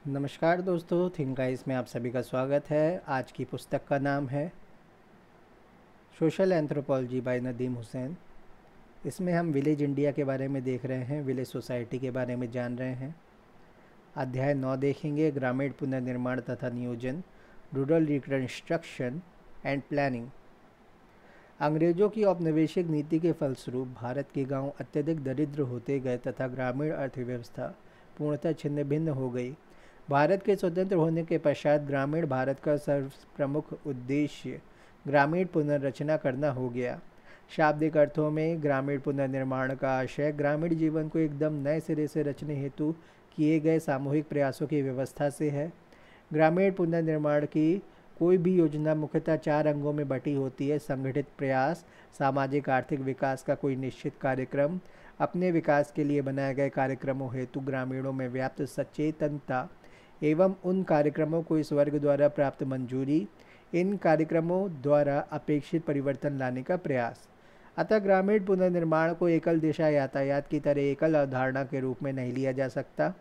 नमस्कार दोस्तों, think guys में आप सभी का स्वागत है। आज की पुस्तक का नाम है social anthropology by Nadeem Hussain. इसमें हम विलेज इंडिया के बारे में देख रहे हैं, विलेज सोसाइटी के बारे में जान रहे हैं। अध्याय 9 देखेंगे, ग्रामीण पुनर्निर्माण तथा नियोजन, रूरल रिकंस्ट्रक्शन एंड प्लानिंग। अंग्रेजों की औपनिवेशिक नीति के फलस्वरूप भारत के गांव अत्यधिक दरिद्र होते गए तथा ग्रामीण अर्थव्यवस्था पूर्णतः छिन्न भिन्न हो गई। भारत के स्वतंत्र होने के पश्चात ग्रामीण भारत का सर्व प्रमुख उद्देश्य ग्रामीण पुनर्रचना करना हो गया। शाब्दिक अर्थों में ग्रामीण पुनर्निर्माण का आशय ग्रामीण जीवन को एकदम नए सिरे से रचने हेतु किए गए सामूहिक प्रयासों की व्यवस्था से है। ग्रामीण पुनर्निर्माण की कोई भी योजना मुख्यतः 4 अंगों में बटी होती है: संगठित प्रयास, सामाजिक आर्थिक विकास का कोई निश्चित कार्यक्रम, अपने विकास के लिए बनाए गए कार्यक्रमों हेतु ग्रामीणों में व्याप्त सचेतनता एवं उन कार्यक्रमों को इस वर्ग द्वारा प्राप्त मंजूरी, इन कार्यक्रमों द्वारा अपेक्षित परिवर्तन लाने का प्रयास। अतः ग्रामीण पुनर्निर्माण को एकल दिशा यातायात की तरह एकल अवधारणा के रूप में नहीं लिया जा सकता।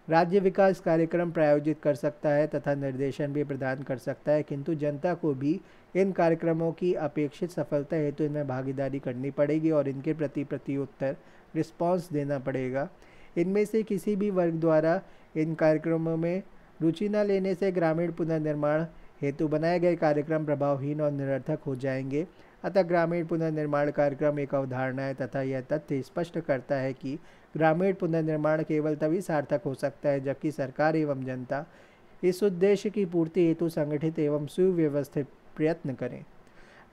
राज्य विकास कार्यक्रम प्रायोजित कर सकता है तथा निर्देशन भी प्रदान कर सकता है, किंतु जनता को भी इन कार्यक्रमों की अपेक्षित सफलता हेतु इनमें भागीदारी करनी पड़ेगी और इनके प्रति प्रत्युत्तर रिस्पॉन्स देना पड़ेगा। इनमें से किसी भी वर्ग द्वारा इन कार्यक्रमों में रुचि न लेने से ग्रामीण पुनर्निर्माण हेतु बनाए गए कार्यक्रम प्रभावहीन और निरर्थक हो जाएंगे। अतः ग्रामीण पुनर्निर्माण कार्यक्रम एक अवधारणा है तथा यह तथ्य स्पष्ट करता है कि ग्रामीण पुनर्निर्माण केवल तभी सार्थक हो सकता है जबकि सरकार एवं जनता इस उद्देश्य की पूर्ति हेतु संगठित एवं सुव्यवस्थित प्रयत्न करें।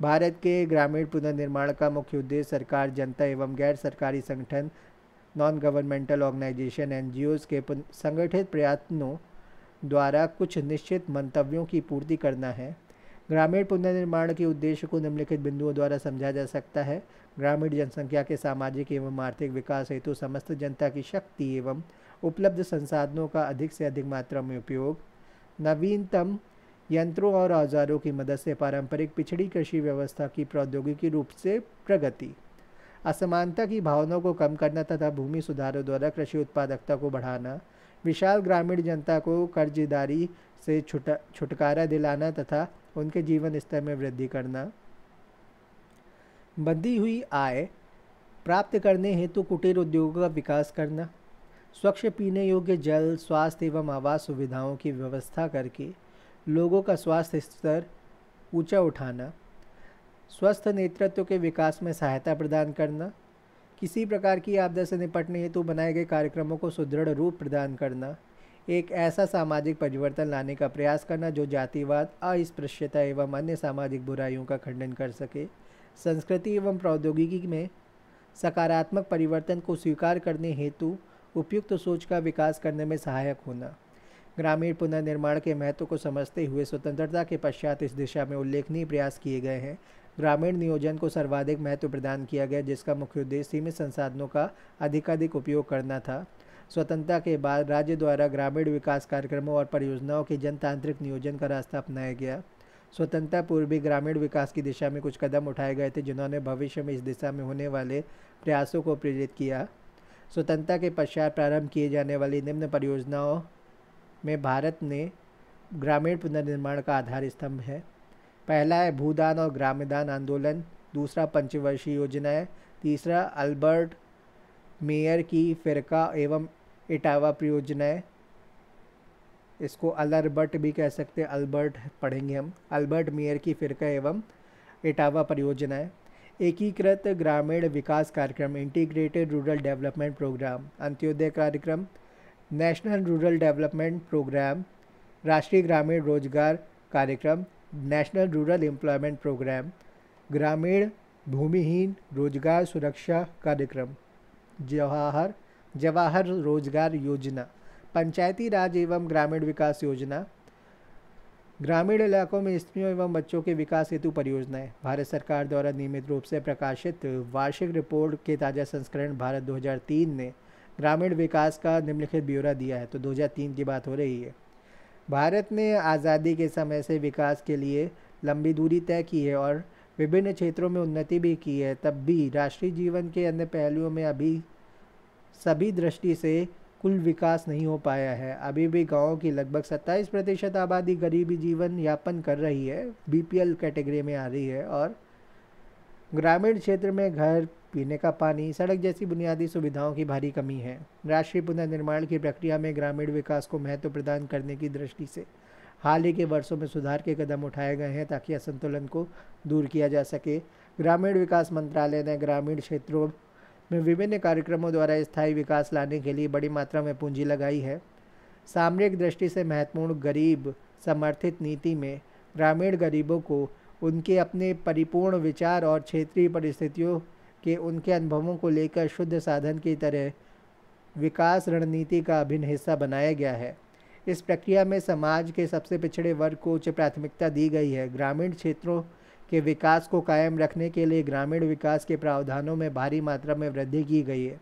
भारत के ग्रामीण पुनर्निर्माण का मुख्य उद्देश्य सरकार, जनता एवं गैर सरकारी संगठन, नॉन गवर्नमेंटल ऑर्गेनाइजेशन, एनजीओज के संगठित प्रयत्नों द्वारा कुछ निश्चित मंतव्यों की पूर्ति करना है। ग्रामीण पुनर्निर्माण के उद्देश्य को निम्नलिखित बिंदुओं द्वारा समझा जा सकता है: ग्रामीण जनसंख्या के सामाजिक एवं आर्थिक विकास हेतु समस्त जनता की शक्ति एवं उपलब्ध संसाधनों का अधिक से अधिक मात्रा में उपयोग, नवीनतम यंत्रों और औजारों की मदद से पारंपरिक पिछड़ी कृषि व्यवस्था की प्रौद्योगिकी रूप से प्रगति, असमानता की भावनाओं को कम करना तथा भूमि सुधारों द्वारा कृषि उत्पादकता को बढ़ाना, विशाल ग्रामीण जनता को कर्जदारी से छुटकारा दिलाना तथा उनके जीवन स्तर में वृद्धि करना, बंधी हुई आय प्राप्त करने हेतु कुटीर उद्योगों का विकास करना, स्वच्छ पीने योग्य जल, स्वास्थ्य एवं आवास सुविधाओं की व्यवस्था करके लोगों का स्वास्थ्य स्तर ऊंचा उठाना, स्वस्थ नेतृत्व के विकास में सहायता प्रदान करना, किसी प्रकार की आपदा से निपटने हेतु बनाए गए कार्यक्रमों को सुदृढ़ रूप प्रदान करना, एक ऐसा सामाजिक परिवर्तन लाने का प्रयास करना जो जातिवाद, अस्पृश्यता एवं अन्य सामाजिक बुराइयों का खंडन कर सके, संस्कृति एवं प्रौद्योगिकी में सकारात्मक परिवर्तन को स्वीकार करने हेतु उपयुक्त सोच का विकास करने में सहायक होना। ग्रामीण पुनर्निर्माण के महत्व को समझते हुए स्वतंत्रता के पश्चात इस दिशा में उल्लेखनीय प्रयास किए गए हैं। ग्रामीण नियोजन को सर्वाधिक महत्व प्रदान किया गया, जिसका मुख्य उद्देश्य सीमित संसाधनों का अधिकाधिक उपयोग करना था। स्वतंत्रता के बाद राज्य द्वारा ग्रामीण विकास कार्यक्रमों और परियोजनाओं के जनतांत्रिक नियोजन का रास्ता अपनाया गया। स्वतंत्रता पूर्व भी ग्रामीण विकास की दिशा में कुछ कदम उठाए गए थे जिन्होंने भविष्य में इस दिशा में होने वाले प्रयासों को प्रेरित किया। स्वतंत्रता के पश्चात प्रारंभ किए जाने वाली निम्न परियोजनाओं में भारत ने ग्रामीण पुनर्निर्माण का आधार स्तंभ है। पहला है भूदान और ग्रामदान आंदोलन, दूसरा पंचवर्षीय योजनाएं, तीसरा अल्बर्ट मेयर की फिरका एवं इटावा परियोजनाएं, इसको अलर्बर्ट भी कह सकते हैं, अल्बर्ट पढ़ेंगे हम, अल्बर्ट मेयर की फिरका एवं इटावा परियोजनाएं, एकीकृत ग्रामीण विकास कार्यक्रम, integrated rural development programme, Antyodaya कार्यक्रम, नेशनल रूरल डेवलपमेंट प्रोग्राम, राष्ट्रीय ग्रामीण रोजगार कार्यक्रम, नेशनल रूरल एम्प्लॉयमेंट प्रोग्राम, ग्रामीण भूमिहीन रोजगार सुरक्षा कार्यक्रम, जवाहर रोजगार योजना, पंचायती राज एवं ग्रामीण विकास योजना, ग्रामीण इलाकों में स्त्रियों एवं बच्चों के विकास हेतु परियोजनाएं। भारत सरकार द्वारा नियमित रूप से प्रकाशित वार्षिक रिपोर्ट के ताज़ा संस्करण भारत 2003 ने ग्रामीण विकास का निम्नलिखित ब्यौरा दिया है। तो 2003 की बात हो रही है। भारत ने आज़ादी के समय से विकास के लिए लंबी दूरी तय की है और विभिन्न क्षेत्रों में उन्नति भी की है, तब भी राष्ट्रीय जीवन के अन्य पहलुओं में अभी सभी दृष्टि से कुल विकास नहीं हो पाया है। अभी भी गाँव की लगभग 27% आबादी गरीबी जीवन यापन कर रही है, बीपीएल कैटेगरी में आ रही है, और ग्रामीण क्षेत्र में घर, पीने का पानी, सड़क जैसी बुनियादी सुविधाओं की भारी कमी है। राष्ट्रीय पुनर्निर्माण की प्रक्रिया में ग्रामीण विकास को महत्व प्रदान करने की दृष्टि से हाल ही के वर्षों में सुधार के कदम उठाए गए हैं ताकि असंतुलन को दूर किया जा सके। ग्रामीण विकास मंत्रालय ने ग्रामीण क्षेत्रों में विभिन्न कार्यक्रमों द्वारा स्थायी विकास लाने के लिए बड़ी मात्रा में पूंजी लगाई है। सामरिक दृष्टि से महत्वपूर्ण गरीब समर्थित नीति में ग्रामीण गरीबों को उनके अपने परिपूर्ण विचार और क्षेत्रीय परिस्थितियों के उनके अनुभवों को लेकर शुद्ध साधन की तरह विकास रणनीति का अभिन्न हिस्सा बनाया गया है। इस प्रक्रिया में समाज के सबसे पिछड़े वर्ग को उच्च प्राथमिकता दी गई है। ग्रामीण क्षेत्रों के विकास को कायम रखने के लिए ग्रामीण विकास के प्रावधानों में भारी मात्रा में वृद्धि की गई है।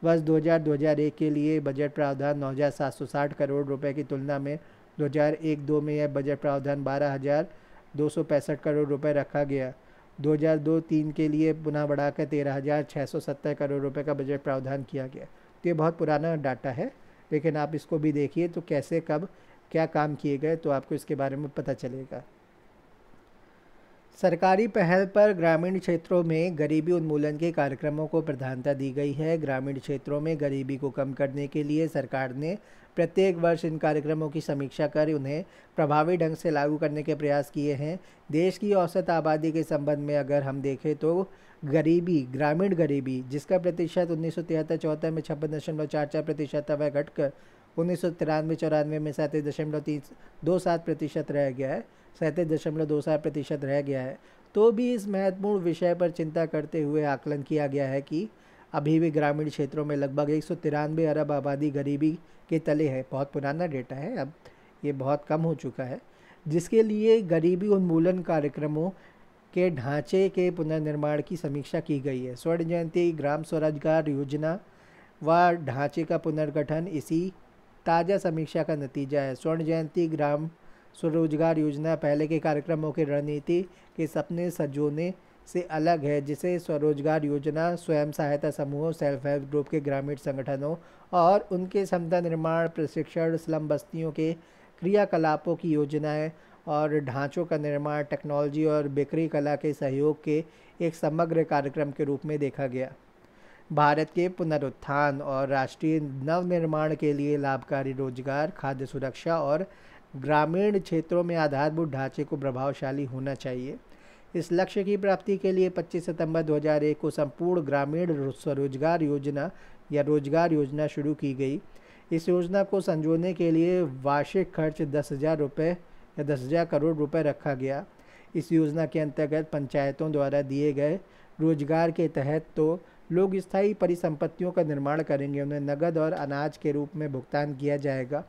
वर्ष 2000-2001 के लिए बजट प्रावधान 9,760 करोड़ रुपए की तुलना में 2001-2 में यह बजट प्रावधान 12,265 करोड़ रुपए रखा गया। 2002-3 के लिए पुनः बढ़ाकर 13,670 करोड़ रुपए का बजट प्रावधान किया गया। तो ये बहुत पुराना डाटा है, लेकिन आप इसको भी देखिए तो कैसे कब क्या काम किए गए तो आपको इसके बारे में पता चलेगा। सरकारी पहल पर ग्रामीण क्षेत्रों में गरीबी उन्मूलन के कार्यक्रमों को प्रधानता दी गई है। ग्रामीण क्षेत्रों में गरीबी को कम करने के लिए सरकार ने प्रत्येक वर्ष इन कार्यक्रमों की समीक्षा कर उन्हें प्रभावी ढंग से लागू करने के प्रयास किए हैं। देश की औसत आबादी के संबंध में अगर हम देखें तो ग्रामीण गरीबी जिसका प्रतिशत 1973-74 में 56.44% था, वह घटकर 1993-94 में 37.27% रह गया है 37.27% रह गया है। तो भी इस महत्वपूर्ण विषय पर चिंता करते हुए आकलन किया गया है कि अभी भी ग्रामीण क्षेत्रों में लगभग 193 अरब आबादी गरीबी के तले है। बहुत पुराना डेटा है, अब ये बहुत कम हो चुका है, जिसके लिए गरीबी उन्मूलन कार्यक्रमों के ढांचे के पुनर्निर्माण की समीक्षा की गई है। स्वर्ण जयंती ग्राम स्वरोजगार योजना व ढांचे का पुनर्गठन इसी ताज़ा समीक्षा का नतीजा है। स्वर्ण जयंती ग्राम स्वरोजगार योजना पहले के कार्यक्रमों की रणनीति के सपने सजोने से अलग है, जिसे स्वरोजगार योजना स्वयं सहायता समूहों, सेल्फ हेल्प ग्रुप के ग्रामीण संगठनों और उनके क्षमता निर्माण, प्रशिक्षण, स्लम बस्तियों के क्रियाकलापों की योजनाएं और ढांचों का निर्माण, टेक्नोलॉजी और बिक्री कला के सहयोग के एक समग्र कार्यक्रम के रूप में देखा गया। भारत के पुनरुत्थान और राष्ट्रीय नवनिर्माण के लिए लाभकारी रोजगार, खाद्य सुरक्षा और ग्रामीण क्षेत्रों में आधारभूत ढांचे को प्रभावशाली होना चाहिए। इस लक्ष्य की प्राप्ति के लिए 25 सितंबर 2001 को संपूर्ण ग्रामीण स्वरोजगार योजना या रोजगार योजना शुरू की गई। इस योजना को संजोने के लिए वार्षिक खर्च 10,000 रुपये या 10,000 करोड़ रुपए रखा गया। इस योजना के अंतर्गत पंचायतों द्वारा दिए गए रोजगार के तहत तो लोग स्थायी परिसंपत्तियों का निर्माण करेंगे, उन्हें नकद और अनाज के रूप में भुगतान किया जाएगा।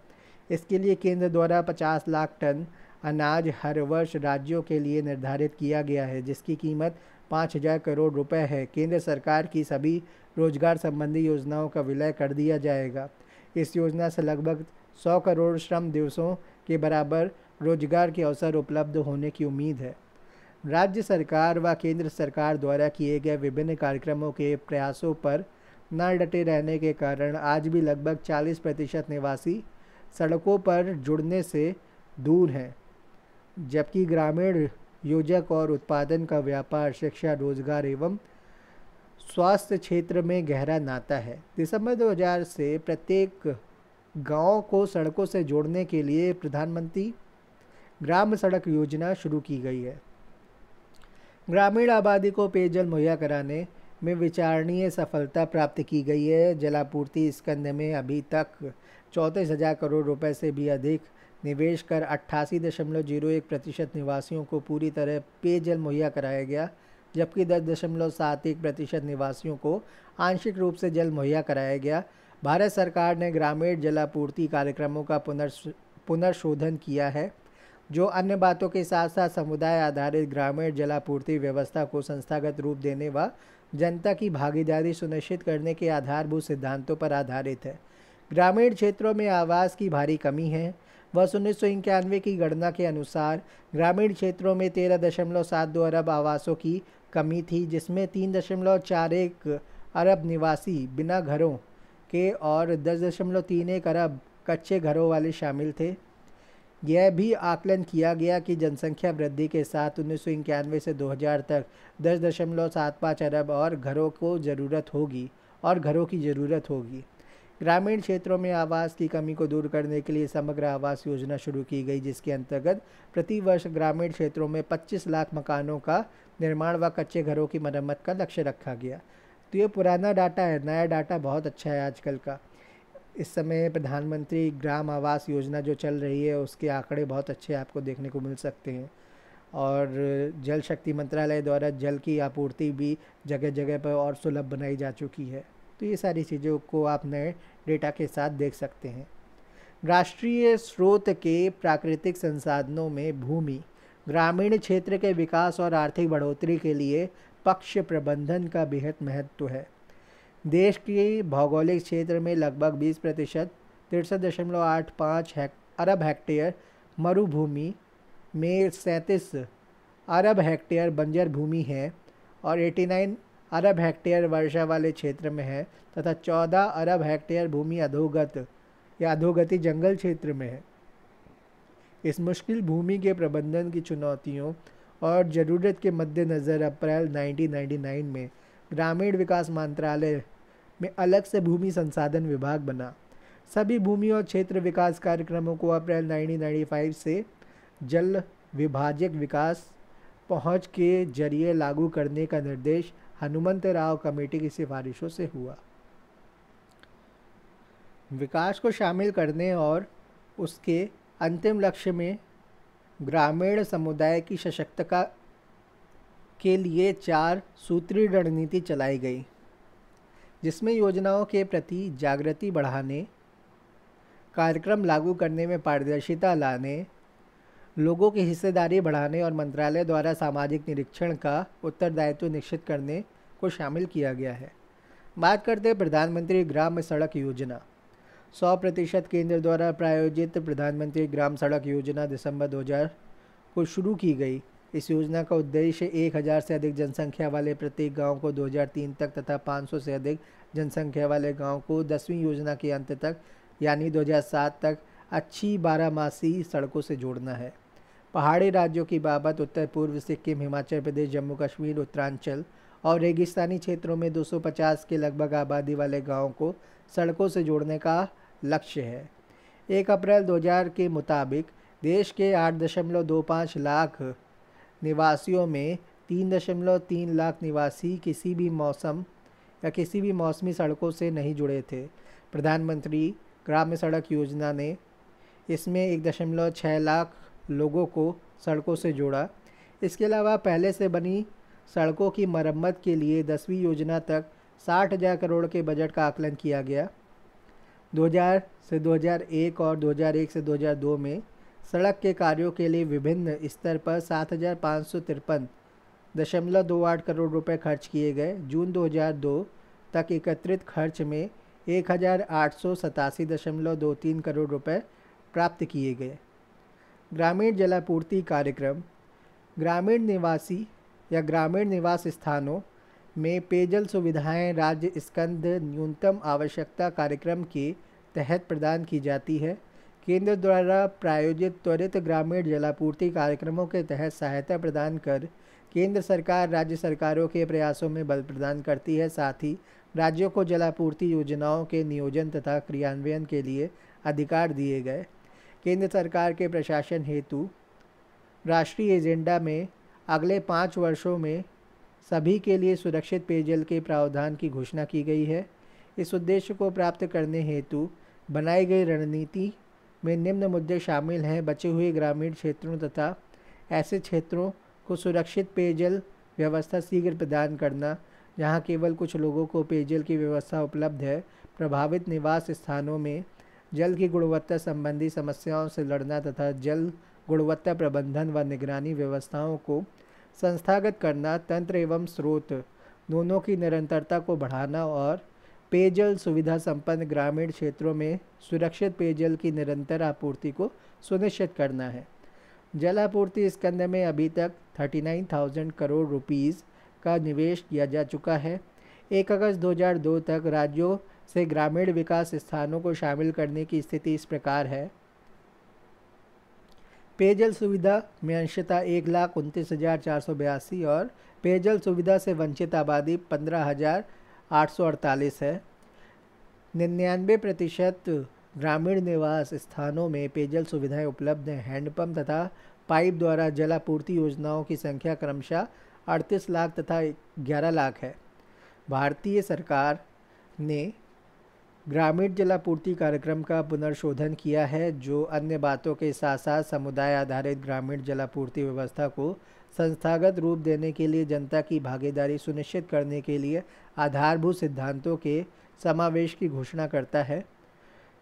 इसके लिए केंद्र द्वारा 50 लाख टन अनाज हर वर्ष राज्यों के लिए निर्धारित किया गया है, जिसकी कीमत 5,000 करोड़ रुपए है। केंद्र सरकार की सभी रोजगार संबंधी योजनाओं का विलय कर दिया जाएगा। इस योजना से लगभग 100 करोड़ श्रम दिवसों के बराबर रोजगार के अवसर उपलब्ध होने की उम्मीद है। राज्य सरकार व केंद्र सरकार द्वारा किए गए विभिन्न कार्यक्रमों के प्रयासों पर न डटे रहने के कारण आज भी लगभग 40% निवासी सड़कों पर जुड़ने से दूर हैं, जबकि ग्रामीण योजक और उत्पादन का व्यापार, शिक्षा, रोजगार एवं स्वास्थ्य क्षेत्र में गहरा नाता है। दिसंबर 2000 से प्रत्येक गांव को सड़कों से जोड़ने के लिए प्रधानमंत्री ग्राम सड़क योजना शुरू की गई है। ग्रामीण आबादी को पेयजल मुहैया कराने में विचारणीय सफलता प्राप्त की गई है। जलापूर्ति स्कंध में अभी तक 34,000 करोड़ रुपए से भी अधिक निवेश कर 88.01% निवासियों को पूरी तरह पेयजल मुहैया कराया गया, जबकि 10.71% निवासियों को आंशिक रूप से जल मुहैया कराया गया। भारत सरकार ने ग्रामीण जलापूर्ति कार्यक्रमों का पुनर्शोधन किया है, जो अन्य बातों के साथ साथ समुदाय आधारित ग्रामीण जलापूर्ति व्यवस्था को संस्थागत रूप देने व जनता की भागीदारी सुनिश्चित करने के आधारभूत सिद्धांतों पर आधारित है। ग्रामीण क्षेत्रों में आवास की भारी कमी है। वर्ष 1991 की गणना के अनुसार ग्रामीण क्षेत्रों में 13.72 अरब आवासों की कमी थी, जिसमें 3.41 अरब निवासी बिना घरों के और 10.31 अरब कच्चे घरों वाले शामिल थे। यह भी आकलन किया गया कि जनसंख्या वृद्धि के साथ 1991 से 2000 तक 10.75 अरब और घरों की ज़रूरत होगी। ग्रामीण क्षेत्रों में आवास की कमी को दूर करने के लिए समग्र आवास योजना शुरू की गई, जिसके अंतर्गत प्रति वर्ष ग्रामीण क्षेत्रों में 25 लाख मकानों का निर्माण व कच्चे घरों की मरम्मत का लक्ष्य रखा गया। तो ये पुराना डाटा है, नया डाटा बहुत अच्छा है आजकल का। इस समय प्रधानमंत्री ग्राम आवास योजना जो चल रही है उसके आंकड़े बहुत अच्छे आपको देखने को मिल सकते हैं। और जल शक्ति मंत्रालय द्वारा जल की आपूर्ति भी जगह जगह पर और सुलभ बनाई जा चुकी है। तो ये सारी चीज़ों को आप नए डेटा के साथ देख सकते हैं। राष्ट्रीय स्रोत के प्राकृतिक संसाधनों में भूमि ग्रामीण क्षेत्र के विकास और आर्थिक बढ़ोतरी के लिए पक्ष प्रबंधन का बेहद महत्व है। देश के भौगोलिक क्षेत्र में लगभग 20% 63.85 अरब हेक्टेयर मरुभूमि में 37 अरब हेक्टेयर बंजर भूमि है और 89 अरब हेक्टेयर वर्षा वाले क्षेत्र में है तथा 14 अरब हेक्टेयर भूमि अधोगत या अधोगति जंगल क्षेत्र में है। इस मुश्किल भूमि के प्रबंधन की चुनौतियों और ज़रूरत के मद्देनज़र अप्रैल 1999 में ग्रामीण विकास मंत्रालय में अलग से भूमि संसाधन विभाग बना। सभी भूमि और क्षेत्र विकास कार्यक्रमों को अप्रैल 1995 से जल विभाजक विकास पहुंच के जरिए लागू करने का निर्देश हनुमंतराव कमेटी की सिफारिशों से हुआ। विकास को शामिल करने और उसके अंतिम लक्ष्य में ग्रामीण समुदाय की सशक्तता के लिए 4 सूत्री रणनीति चलाई गई, जिसमें योजनाओं के प्रति जागृति बढ़ाने, कार्यक्रम लागू करने में पारदर्शिता लाने, लोगों की हिस्सेदारी बढ़ाने और मंत्रालय द्वारा सामाजिक निरीक्षण का उत्तरदायित्व निश्चित करने को शामिल किया गया है। बात करते हैं प्रधानमंत्री ग्राम सड़क योजना। 100% केंद्र द्वारा प्रायोजित प्रधानमंत्री ग्राम सड़क योजना दिसंबर 2000 को शुरू की गई। इस योजना का उद्देश्य 1000 से अधिक जनसंख्या वाले प्रत्येक गांव को 2003 तक तथा 500 से अधिक जनसंख्या वाले गांव को 10वीं योजना के अंत तक यानी 2007 तक अच्छी 12 सड़कों से जोड़ना है। पहाड़ी राज्यों की बाबत उत्तर पूर्व सिक्किम, हिमाचल प्रदेश, जम्मू कश्मीर, उत्तरांचल और रेगिस्तानी क्षेत्रों में 250 के लगभग आबादी वाले गाँव को सड़कों से जोड़ने का लक्ष्य है। 1 अप्रैल 2000 के मुताबिक देश के 8.25 लाख निवासियों में 3.3 लाख निवासी किसी भी मौसमी सड़कों से नहीं जुड़े थे। प्रधानमंत्री ग्राम सड़क योजना ने इसमें 1.6 लाख लोगों को सड़कों से जोड़ा। इसके अलावा पहले से बनी सड़कों की मरम्मत के लिए 10वीं योजना तक 60,000 करोड़ के बजट का आकलन किया गया। 2000 से 2001 और 2001 से 2002 में सड़क के कार्यों के लिए विभिन्न स्तर पर 7,553.28 करोड़ रुपए खर्च किए गए। जून 2002 तक एकत्रित खर्च में 1,887.23 करोड़ रुपए प्राप्त किए गए। ग्रामीण जलापूर्ति कार्यक्रम ग्रामीण निवास स्थानों में पेयजल सुविधाएं राज्य स्कंद न्यूनतम आवश्यकता कार्यक्रम के तहत प्रदान की जाती है। केंद्र द्वारा प्रायोजित त्वरित ग्रामीण जलापूर्ति कार्यक्रमों के तहत सहायता प्रदान कर केंद्र सरकार राज्य सरकारों के प्रयासों में बल प्रदान करती है। साथ ही राज्यों को जलापूर्ति योजनाओं के नियोजन तथा क्रियान्वयन के लिए अधिकार दिए गए। केंद्र सरकार के प्रशासन हेतु राष्ट्रीय एजेंडा में अगले 5 वर्षों में सभी के लिए सुरक्षित पेयजल के प्रावधान की घोषणा की गई है। इस उद्देश्य को प्राप्त करने हेतु बनाई गई रणनीति में निम्न मुद्दे शामिल हैं: बचे हुए ग्रामीण क्षेत्रों तथा ऐसे क्षेत्रों को सुरक्षित पेयजल व्यवस्था शीघ्र प्रदान करना जहां केवल कुछ लोगों को पेयजल की व्यवस्था उपलब्ध है, प्रभावित निवास स्थानों में जल की गुणवत्ता संबंधी समस्याओं से लड़ना तथा जल गुणवत्ता प्रबंधन व निगरानी व्यवस्थाओं को संस्थागत करना, तंत्र एवं स्रोत दोनों की निरंतरता को बढ़ाना और पेयजल सुविधा संपन्न ग्रामीण क्षेत्रों में सुरक्षित पेयजल की निरंतर आपूर्ति को सुनिश्चित करना है। जल आपूर्ति स्कंद में अभी तक 39,000 करोड़ रुपीस का निवेश किया जा चुका है। 1 अगस्त 2002 तक राज्यों से ग्रामीण विकास स्थानों को शामिल करने की स्थिति इस प्रकार है। पेयजल सुविधा में अंशतः 1,29,482 और पेयजल सुविधा से वंचित आबादी 15,848 है। 99% ग्रामीण निवास स्थानों में पेयजल सुविधाएं उपलब्ध हैं। हैंडपंप तथा पाइप द्वारा जलापूर्ति योजनाओं की संख्या क्रमशः 38 लाख तथा 11 लाख है। भारतीय सरकार ने ग्रामीण जलापूर्ति कार्यक्रम का पुनर्शोधन किया है, जो अन्य बातों के साथ साथ समुदाय आधारित ग्रामीण जलापूर्ति व्यवस्था को संस्थागत रूप देने के लिए जनता की भागीदारी सुनिश्चित करने के लिए आधारभूत सिद्धांतों के समावेश की घोषणा करता है।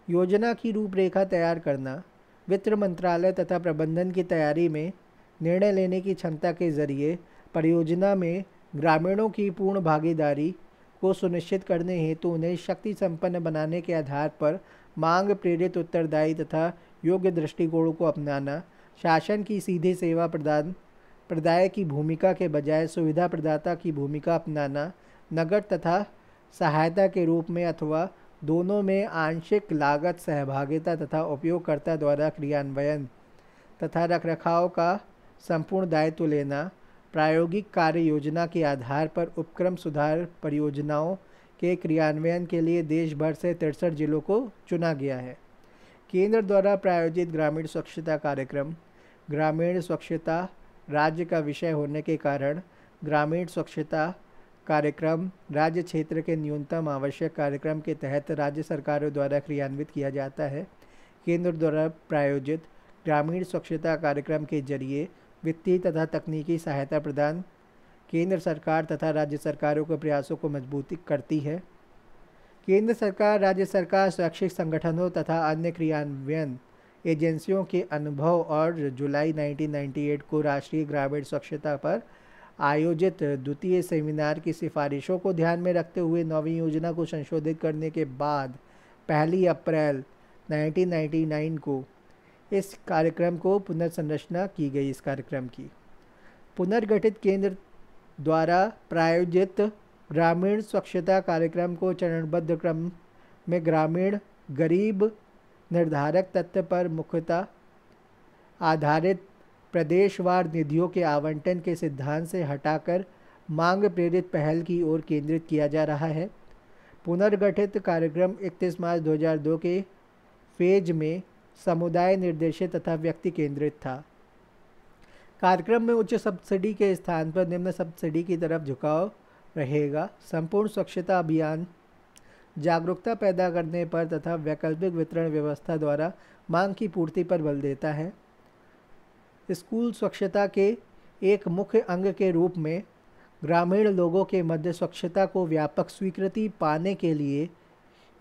योजना की रूपरेखा तैयार करना, वित्त मंत्रालय तथा प्रबंधन की तैयारी में निर्णय लेने की क्षमता के जरिए परियोजना में ग्रामीणों की पूर्ण भागीदारी को सुनिश्चित करने हेतु उन्हें शक्ति संपन्न बनाने के आधार पर मांग प्रेरित उत्तरदायी तथा योग्य दृष्टिकोणों को अपनाना, शासन की सीधी सेवा प्रदाय की भूमिका के बजाय सुविधा प्रदाता की भूमिका अपनाना, नकद तथा सहायता के रूप में अथवा दोनों में आंशिक लागत सहभागिता तथा उपयोगकर्ता द्वारा क्रियान्वयन तथा रखरखाव का संपूर्ण दायित्व लेना, प्रायोगिक कार्य योजना के आधार पर उपक्रम सुधार परियोजनाओं के क्रियान्वयन के लिए देश भर से 63 जिलों को चुना गया है। केंद्र द्वारा प्रायोजित ग्रामीण स्वच्छता कार्यक्रम, ग्रामीण स्वच्छता राज्य का विषय होने के कारण ग्रामीण स्वच्छता कार्यक्रम राज्य क्षेत्र के न्यूनतम आवश्यक कार्यक्रम के तहत राज्य सरकारों द्वारा क्रियान्वित किया जाता है। केंद्र द्वारा प्रायोजित ग्रामीण स्वच्छता कार्यक्रम के जरिए वित्तीय तथा तकनीकी सहायता प्रदान केंद्र सरकार तथा राज्य सरकारों के प्रयासों को मजबूती करती है। केंद्र सरकार, राज्य सरकार, शैक्षिक संगठनों तथा अन्य क्रियान्वयन एजेंसियों के अनुभव और जुलाई 1998 को राष्ट्रीय ग्रामीण स्वच्छता पर आयोजित द्वितीय सेमिनार की सिफारिशों को ध्यान में रखते हुए नवीं योजना को संशोधित करने के बाद 1 अप्रैल 1999 को इस कार्यक्रम को पुनर्संरचना की गई। इस कार्यक्रम की पुनर्गठित केंद्र द्वारा प्रायोजित ग्रामीण स्वच्छता कार्यक्रम को चरणबद्ध क्रम में ग्रामीण गरीब निर्धारक तत्व पर मुख्यतः आधारित प्रदेशवार निधियों के आवंटन के सिद्धांत से हटाकर मांग प्रेरित पहल की ओर केंद्रित किया जा रहा है। पुनर्गठित कार्यक्रम 31 मार्च 2002 के फेज में समुदाय निर्देशित तथा व्यक्ति केंद्रित था। कार्यक्रम में उच्च सब्सिडी के स्थान पर निम्न सब्सिडी की तरफ झुकाव रहेगा। संपूर्ण स्वच्छता अभियान जागरूकता पैदा करने पर तथा वैकल्पिक वितरण व्यवस्था द्वारा मांग की पूर्ति पर बल देता है। स्कूल स्वच्छता के एक मुख्य अंग के रूप में ग्रामीण लोगों के मध्य स्वच्छता को व्यापक स्वीकृति पाने के लिए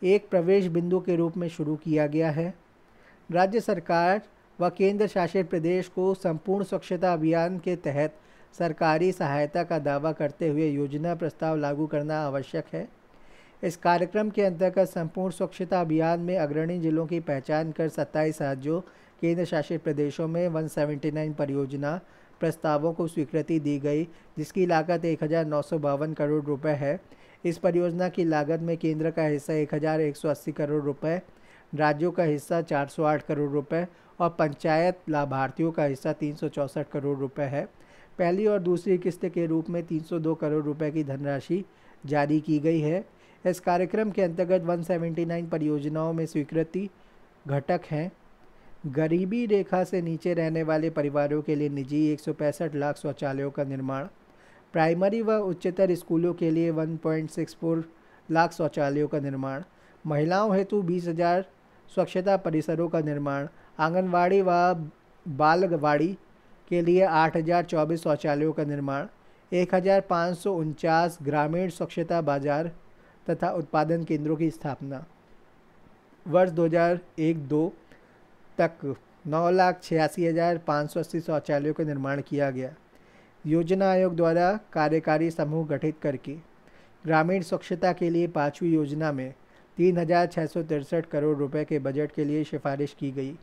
एक प्रवेश बिंदु के रूप में शुरू किया गया है। राज्य सरकार व केंद्र शासित प्रदेश को संपूर्ण स्वच्छता अभियान के तहत सरकारी सहायता का दावा करते हुए योजना प्रस्ताव लागू करना आवश्यक है। इस कार्यक्रम के अंतर्गत संपूर्ण स्वच्छता अभियान में अग्रणी जिलों की पहचान कर 27 राज्यों केंद्र शासित प्रदेशों में 179 परियोजना प्रस्तावों को स्वीकृति दी गई, जिसकी लागत 1,952 करोड़ रुपए है। इस परियोजना की लागत में केंद्र का हिस्सा 1,180 करोड़ रुपए, राज्यों का हिस्सा 408 करोड़ रुपए और पंचायत लाभार्थियों का हिस्सा 364 करोड़ रुपए है। पहली और दूसरी किस्त के रूप में 302 करोड़ रुपए की धनराशि जारी की गई है। इस कार्यक्रम के अंतर्गत 179 परियोजनाओं में स्वीकृति घटक हैं। गरीबी रेखा से नीचे रहने वाले परिवारों के लिए निजी 165 लाख शौचालयों का निर्माण, प्राइमरी व उच्चतर स्कूलों के लिए 1.64 लाख शौचालयों का निर्माण, महिलाओं हेतु 20,000 स्वच्छता परिसरों का निर्माण, आंगनवाड़ी व बालवाड़ी के लिए 8,024 शौचालयों का निर्माण, 1,549 ग्रामीण स्वच्छता बाजार तथा उत्पादन केंद्रों की स्थापना। वर्ष 2001-2 तक 9,86,580 शौचालयों का निर्माण किया गया। योजना आयोग द्वारा कार्यकारी समूह गठित करके ग्रामीण स्वच्छता के लिए 5वीं योजना में 3,663 करोड़ रुपए के बजट के लिए सिफारिश की गई।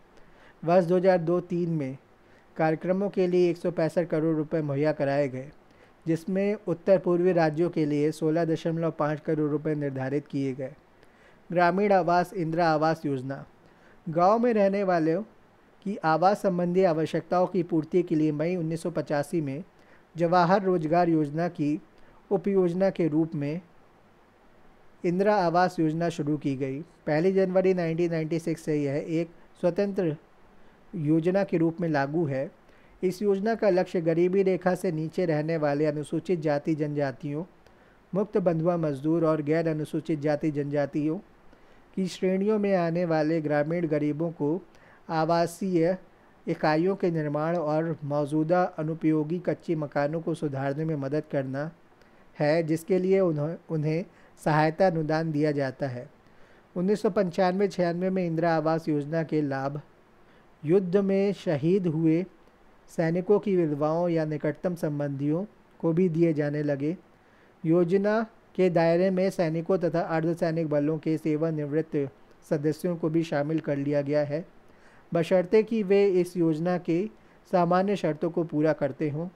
वर्ष 2002-3 में कार्यक्रमों के लिए 165 करोड़ रुपए मुहैया कराए गए, जिसमें उत्तर पूर्वी राज्यों के लिए 16.5 करोड़ रुपए निर्धारित किए गए। ग्रामीण आवास इंदिरा आवास योजना। गांव में रहने वालों की आवास संबंधी आवश्यकताओं की पूर्ति के लिए मई 1985 में जवाहर रोजगार योजना की उपयोजना के रूप में इंदिरा आवास योजना शुरू की गई। 1 जनवरी 1996 से यह एक स्वतंत्र योजना के रूप में लागू है। इस योजना का लक्ष्य गरीबी रेखा से नीचे रहने वाले अनुसूचित जाति जनजातियों, मुक्त बंधुआ मजदूर और गैर अनुसूचित जाति जनजातियों की श्रेणियों में आने वाले ग्रामीण गरीबों को आवासीय इकाइयों के निर्माण और मौजूदा अनुपयोगी कच्चे मकानों को सुधारने में मदद करना है, जिसके लिए उन्हें सहायता अनुदान दिया जाता है। 1995-96 में इंदिरा आवास योजना के लाभ युद्ध में शहीद हुए सैनिकों की विधवाओं या निकटतम संबंधियों को भी दिए जाने लगे। योजना के दायरे में सैनिकों तथा अर्धसैनिक बलों के सेवानिवृत्त सदस्यों को भी शामिल कर लिया गया है, बशर्ते कि वे इस योजना के सामान्य शर्तों को पूरा करते हों।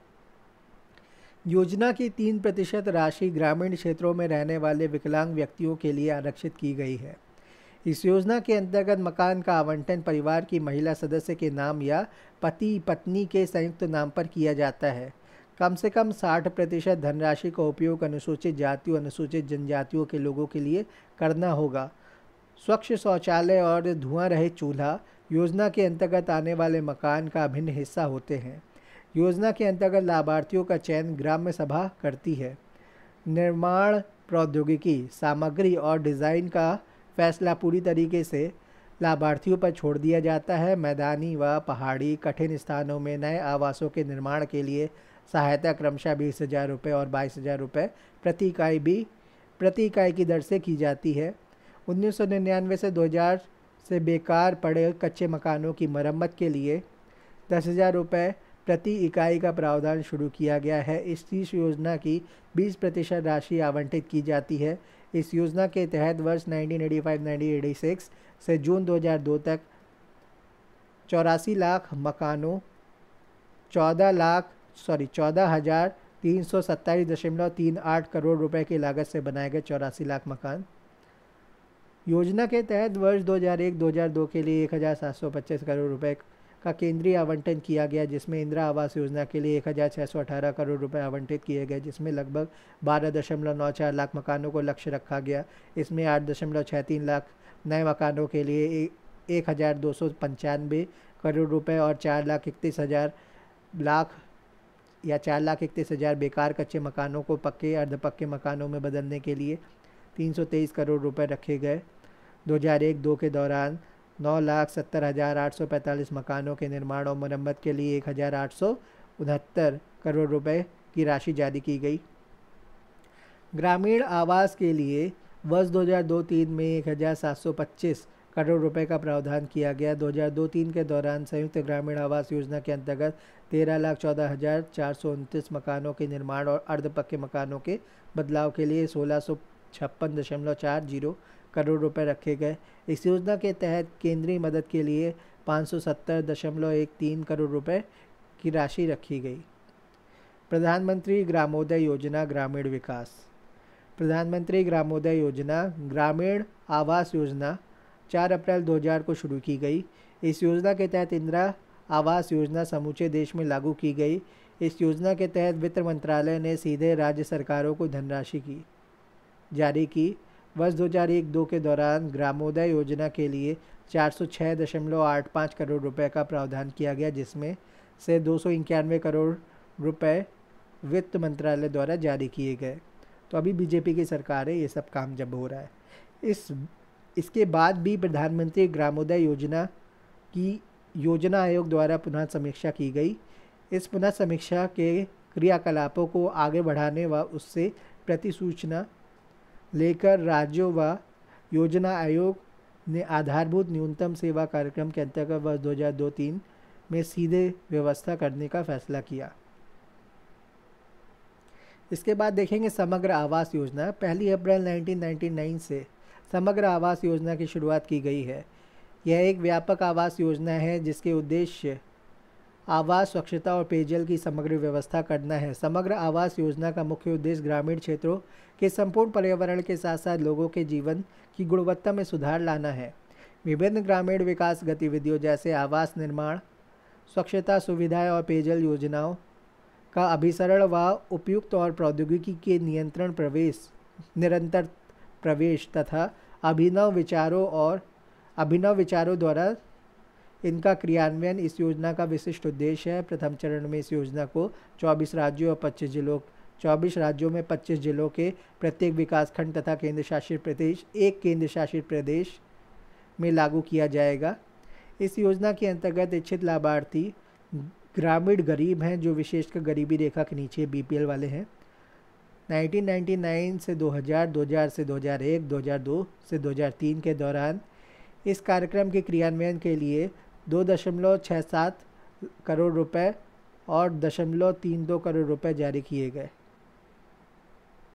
योजना की 3% राशि ग्रामीण क्षेत्रों में रहने वाले विकलांग व्यक्तियों के लिए आरक्षित की गई है। इस योजना के अंतर्गत मकान का आवंटन परिवार की महिला सदस्य के नाम या पति पत्नी के संयुक्त नाम पर किया जाता है। कम से कम 60% धनराशि का उपयोग अनुसूचित जातियों अनुसूचित जनजातियों के लोगों के लिए करना होगा। स्वच्छ शौचालय और धुआं रहित चूल्हा योजना के अंतर्गत आने वाले मकान का अभिन्न हिस्सा होते हैं। योजना के अंतर्गत लाभार्थियों का चयन ग्राम्य सभा करती है। निर्माण प्रौद्योगिकी, सामग्री और डिज़ाइन का फैसला पूरी तरीके से लाभार्थियों पर छोड़ दिया जाता है। मैदानी व पहाड़ी कठिन स्थानों में नए आवासों के निर्माण के लिए सहायता क्रमशः 20,000 रुपये और 22,000 रुपये प्रति इकाई की दर से की जाती है। 1999 से 2000 से बेकार पड़े कच्चे मकानों की मरम्मत के लिए 10,000 रुपये प्रति इकाई का प्रावधान शुरू किया गया है। इस योजना की 20% राशि आवंटित की जाती है। इस योजना के तहत वर्ष 1985-1986 से जून 2002 तक 84 लाख मकानों 14,327.38 करोड़ रुपए की लागत से बनाए गए 84 लाख मकान। योजना के तहत वर्ष 2001-2002 के लिए 1,725 करोड़ रुपए का केंद्रीय आवंटन किया गया, जिसमें इंदिरा आवास योजना के लिए 1,618 करोड़ रुपए आवंटित किए गए, जिसमें लगभग 12.94 लाख मकानों को लक्ष्य रखा गया। इसमें 8.63 लाख नए मकानों के लिए 1,295 करोड़ रुपए और 4,31,000 बेकार कच्चे मकानों को पक्के अर्धपक्के मकानों में बदलने के लिए 323 करोड़ रुपए रखे गए। 2001-2 के दौरान 9,70,845 मकानों के निर्माण और मरम्मत के लिए 1,869 करोड़ रुपए की राशि जारी की गई। ग्रामीण आवास के लिए वर्ष 2002-03 में 1,725 करोड़ रुपए का प्रावधान किया गया। 2002-03 के दौरान संयुक्त ग्रामीण आवास योजना के अंतर्गत 13,14,429 मकानों के निर्माण और अर्धपक्के मकानों के बदलाव के लिए 1,656.40 करोड़ रुपए रखे गए। इस योजना के तहत केंद्रीय मदद के लिए 570.13 करोड़ रुपए की राशि रखी गई। प्रधानमंत्री ग्रामोदय योजना ग्रामीण विकास। प्रधानमंत्री ग्रामोदय योजना ग्रामीण आवास योजना 4 अप्रैल 2000 को शुरू की गई। इस योजना के तहत इंदिरा आवास योजना समूचे देश में लागू की गई। इस योजना के तहत वित्त मंत्रालय ने सीधे राज्य सरकारों को धनराशि जारी की। वर्ष 2001-02 के दौरान ग्रामोदय योजना के लिए 406.85 करोड़ रुपए का प्रावधान किया गया, जिसमें से 291 करोड़ रुपए वित्त मंत्रालय द्वारा जारी किए गए। तो अभी बीजेपी की सरकार है, ये सब काम जब हो रहा है। इसके बाद भी प्रधानमंत्री ग्रामोदय योजना की योजना आयोग द्वारा पुनः समीक्षा की गई। इस पुनः समीक्षा के क्रियाकलापों को आगे बढ़ाने व उससे प्रतिसूचना लेकर राज्यों व योजना आयोग ने आधारभूत न्यूनतम सेवा कार्यक्रम के अंतर्गत वर्ष 2002-03 में सीधे व्यवस्था करने का फैसला किया। इसके बाद देखेंगे समग्र आवास योजना। 1 अप्रैल 1999 से समग्र आवास योजना की शुरुआत की गई है। यह एक व्यापक आवास योजना है जिसके उद्देश्य आवास, स्वच्छता और पेयजल की समग्र व्यवस्था करना है। समग्र आवास योजना का मुख्य उद्देश्य ग्रामीण क्षेत्रों के संपूर्ण पर्यावरण के साथ साथ लोगों के जीवन की गुणवत्ता में सुधार लाना है। विभिन्न ग्रामीण विकास गतिविधियों जैसे आवास निर्माण, स्वच्छता सुविधाएं और पेयजल योजनाओं का अभिसरण व उपयुक्त और प्रौद्योगिकी के निरंतर प्रवेश तथा अभिनव विचारों द्वारा इनका क्रियान्वयन इस योजना का विशिष्ट उद्देश्य है। प्रथम चरण में इस योजना को 24 राज्यों में 25 जिलों के प्रत्येक विकासखंड तथा एक केंद्र शासित प्रदेश में लागू किया जाएगा। इस योजना के अंतर्गत इच्छित लाभार्थी ग्रामीण गरीब हैं जो विशेषकर गरीबी रेखा के नीचे बीपीएल वाले हैं। 1999 से 2000, 2000 से 2001, 2002 से 2003 के दौरान इस कार्यक्रम के क्रियान्वयन के लिए 2.67 करोड़ रुपए और 0.32 करोड़ रुपए जारी किए गए।